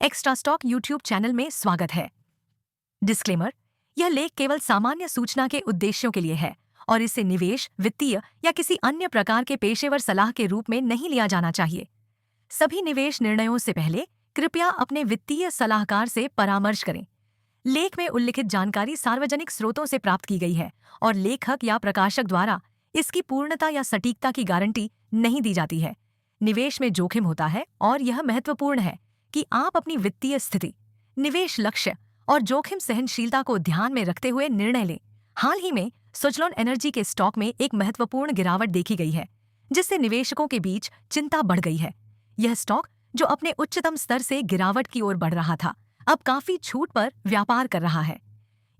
Extra stock YouTube channel में स्वागत है। डिस्क्लेमर, यह लेख केवल सामान्य सूचना के उद्देश्यों के लिए है और इसे निवेश, वित्तीय या किसी अन्य प्रकार के पेशेवर सलाह के रूप में नहीं लिया जाना चाहिए। सभी निवेश निर्णयों से पहले कृपया अपने वित्तीय सलाहकार से परामर्श करें। लेख में उल्लिखित जानकारी सार्वजनिक स्रोतों से प्राप्त की गई है और लेखक या प्रकाशक द्वारा इसकी पूर्णता या सटीकता की गारंटी नहीं दी जाती है। निवेश में जोखिम होता है और यह महत्वपूर्ण है कि आप अपनी वित्तीय स्थिति, निवेश लक्ष्य और जोखिम सहनशीलता को ध्यान में रखते हुए निर्णय लें। हाल ही में सुजलॉन एनर्जी के स्टॉक में एक महत्वपूर्ण गिरावट देखी गई है, जिससे निवेशकों के बीच चिंता बढ़ गई है। यह स्टॉक, जो अपने उच्चतम स्तर से गिरावट की ओर बढ़ रहा था, अब काफी छूट पर व्यापार कर रहा है।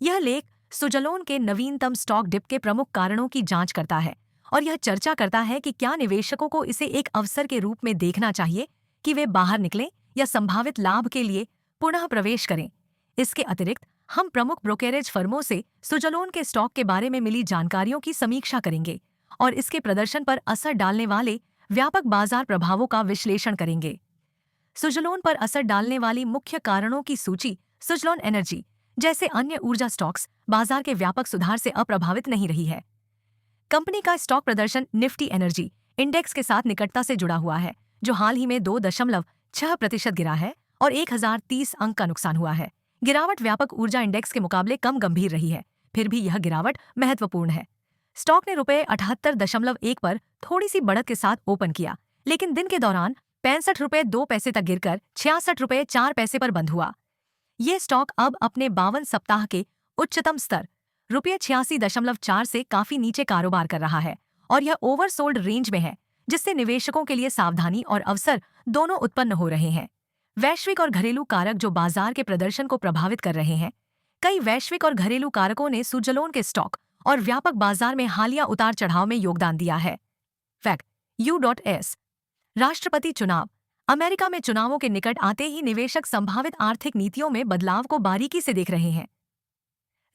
यह लेख सुजलॉन के नवीनतम स्टॉक डिप के प्रमुख कारणों की जांच करता है और यह चर्चा करता है कि क्या निवेशकों को इसे एक अवसर के रूप में देखना चाहिए कि वे बाहर निकलें या संभावित लाभ के लिए पुनः प्रवेश करें। इसके अतिरिक्त हम प्रमुख ब्रोकरेज फर्मों से सुजलॉन के स्टॉक के बारे में मिली जानकारियों की समीक्षा करेंगे और इसके प्रदर्शन पर असर डालने वाले व्यापक बाजार प्रभावों का विश्लेषण करेंगे। सुजलॉन पर असर डालने वाली मुख्य कारणों की सूची। सुजलॉन एनर्जी जैसे अन्य ऊर्जा स्टॉक्स बाजार के व्यापक सुधार से अप्रभावित नहीं रही है। कंपनी का स्टॉक प्रदर्शन निफ्टी एनर्जी इंडेक्स के साथ निकटता से जुड़ा हुआ है, जो हाल ही में 2.6% गिरा है और 1030 अंक का नुकसान हुआ है। गिरावट व्यापक ऊर्जा इंडेक्स के मुकाबले कम गंभीर रही है, फिर भी यह गिरावट महत्वपूर्ण है। स्टॉक ने ₹78.1 पर थोड़ी सी बढ़त के साथ ओपन किया, लेकिन दिन के दौरान ₹65.2 तक गिरकर ₹66.4 पर बंद हुआ। ये स्टॉक अब अपने 52 सप्ताह के उच्चतम स्तर ₹86.4 से काफी नीचे कारोबार कर रहा है और यह ओवरसोल्ड रेंज में है, जिससे निवेशकों के लिए सावधानी और अवसर दोनों उत्पन्न हो रहे हैं। वैश्विक और घरेलू कारक जो बाजार के प्रदर्शन को प्रभावित कर रहे हैं। कई वैश्विक और घरेलू कारकों ने सुजलॉन के स्टॉक और व्यापक बाजार में हालिया उतार चढ़ाव में योगदान दिया है। फैक्ट U.S राष्ट्रपति चुनाव। अमेरिका में चुनावों के निकट आते ही निवेशक संभावित आर्थिक नीतियों में बदलाव को बारीकी से देख रहे हैं।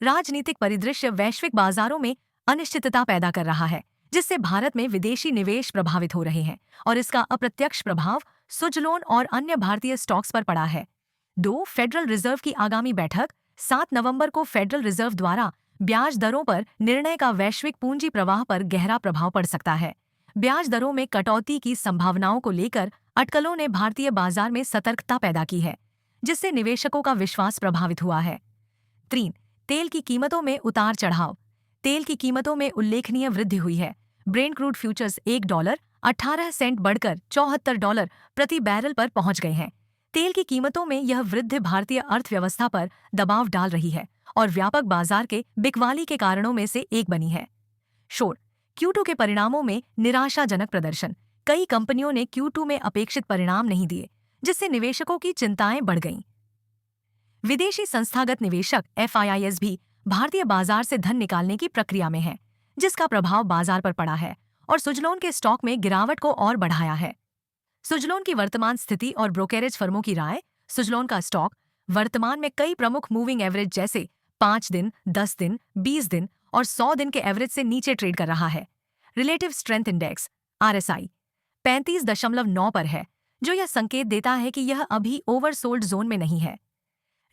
राजनीतिक परिदृश्य वैश्विक बाजारों में अनिश्चितता पैदा कर रहा है, जिससे भारत में विदेशी निवेश प्रभावित हो रहे हैं और इसका अप्रत्यक्ष प्रभाव सुजलॉन और अन्य भारतीय स्टॉक्स पर पड़ा है। फेडरल रिजर्व की आगामी बैठक 7 नवंबर को फेडरल रिजर्व द्वारा ब्याज दरों पर निर्णय का वैश्विक पूंजी प्रवाह पर गहरा प्रभाव पड़ सकता है। ब्याज दरों में कटौती की संभावनाओं को लेकर अटकलों ने भारतीय बाजार में सतर्कता पैदा की है, जिससे निवेशकों का विश्वास प्रभावित हुआ है। 3. तेल की कीमतों में उतार चढ़ाव। तेल की कीमतों में उल्लेखनीय वृद्धि हुई है। ब्रेंट क्रूड फ्यूचर्स $1.18 बढ़कर $74 प्रति बैरल पर पहुंच गए हैं। तेल की कीमतों में यह वृद्धि भारतीय अर्थव्यवस्था पर दबाव डाल रही है और व्यापक बाजार के बिकवाली के कारणों में से एक बनी है। शोर। Q2 के परिणामों में निराशाजनक प्रदर्शन। कई कंपनियों ने Q2 में अपेक्षित परिणाम नहीं दिए, जिससे निवेशकों की चिंताएं बढ़ गईं। विदेशी संस्थागत निवेशक FIIs भी भारतीय बाजार से धन निकालने की प्रक्रिया में हैं, जिसका प्रभाव बाजार पर पड़ा है और सुजलॉन के स्टॉक में गिरावट को और बढ़ाया है। सुजलॉन की वर्तमान स्थिति और ब्रोकरेज फर्मों की राय। सुजलॉन का स्टॉक वर्तमान में कई प्रमुख मूविंग एवरेज जैसे 5 दिन, 10 दिन, 20 दिन और 100 दिन के एवरेज से नीचे ट्रेड कर रहा है। रिलेटिव स्ट्रेंथ इंडेक्स RSI 35.9 पर है, जो यह संकेत देता है कि यह अभी ओवरसोल्ड जोन में नहीं है।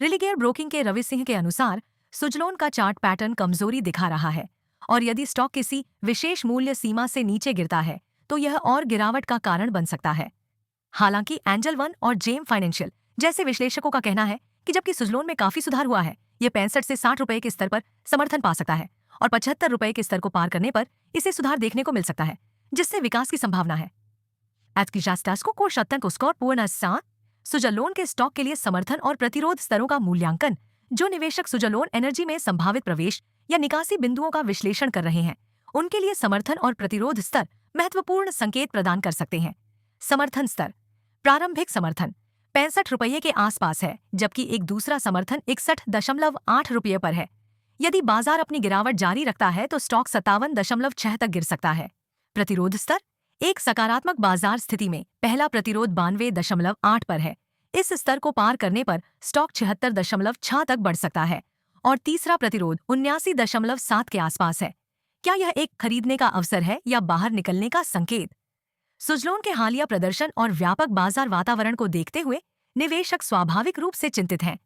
रिलीगेयर ब्रोकिंग के रवि सिंह के अनुसार सुजलॉन का चार्ट पैटर्न कमजोरी दिखा रहा है और यदि स्टॉक किसी विशेष मूल्य सीमा से नीचे गिरता है तो यह और गिरावट का कारण बन सकता है। हालांकि एंजल वन और जेम फाइनेंशियल जैसे विश्लेषकों का कहना है कि जबकि सुजलॉन में काफी सुधार हुआ है, यह 65 से 60 रुपए के स्तर पर समर्थन पा सकता है और 75 रुपए के स्तर को पार करने पर इसे सुधार देखने को मिल सकता है, जिससे विकास की संभावना है। सुजलॉन के स्टॉक के लिए समर्थन और प्रतिरोध स्तरों का मूल्यांकन। जो निवेशक सुजलॉन एनर्जी में संभावित प्रवेश या निकासी बिंदुओं का विश्लेषण कर रहे हैं, उनके लिए समर्थन और प्रतिरोध स्तर महत्वपूर्ण संकेत प्रदान कर सकते हैं। समर्थन स्तर। प्रारंभिक समर्थन 65 रुपये के आसपास है, जबकि एक दूसरा समर्थन 61.8 रुपये पर है। यदि बाजार अपनी गिरावट जारी रखता है तो स्टॉक 57.6 तक गिर सकता है। प्रतिरोध स्तर। एक सकारात्मक बाजार स्थिति में पहला प्रतिरोध 92.8 पर है। इस स्तर को पार करने पर स्टॉक 76.6 तक बढ़ सकता है और तीसरा प्रतिरोध 79.7 के आसपास है। क्या यह एक खरीदने का अवसर है या बाहर निकलने का संकेत? सुजलॉन के हालिया प्रदर्शन और व्यापक बाजार वातावरण को देखते हुए निवेशक स्वाभाविक रूप से चिंतित हैं।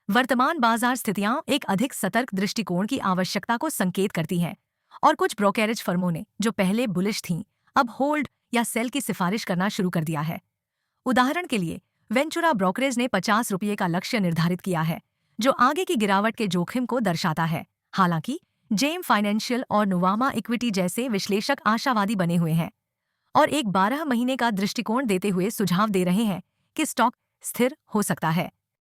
वर्तमान बाजार स्थितियां एक अधिक सतर्क दृष्टिकोण की आवश्यकता को संकेत करती हैं और कुछ ब्रोकरेज फर्मों ने जो पहले बुलिश थीं अब होल्ड या सेल की सिफारिश करना शुरू कर दिया है। उदाहरण के लिए वेंचुरा ब्रोकरेज ने ₹50 का लक्ष्य निर्धारित किया है, जो आगे की गिरावट के जोखिम को दर्शाता है। हालांकि जेम फाइनेंशियल और नुवामा इक्विटी जैसे विश्लेषक आशावादी बने हुए हैं और एक 12 महीने का दृष्टिकोण देते हुए सुझाव दे रहे हैं कि स्टॉक स्थिर हो सकता है।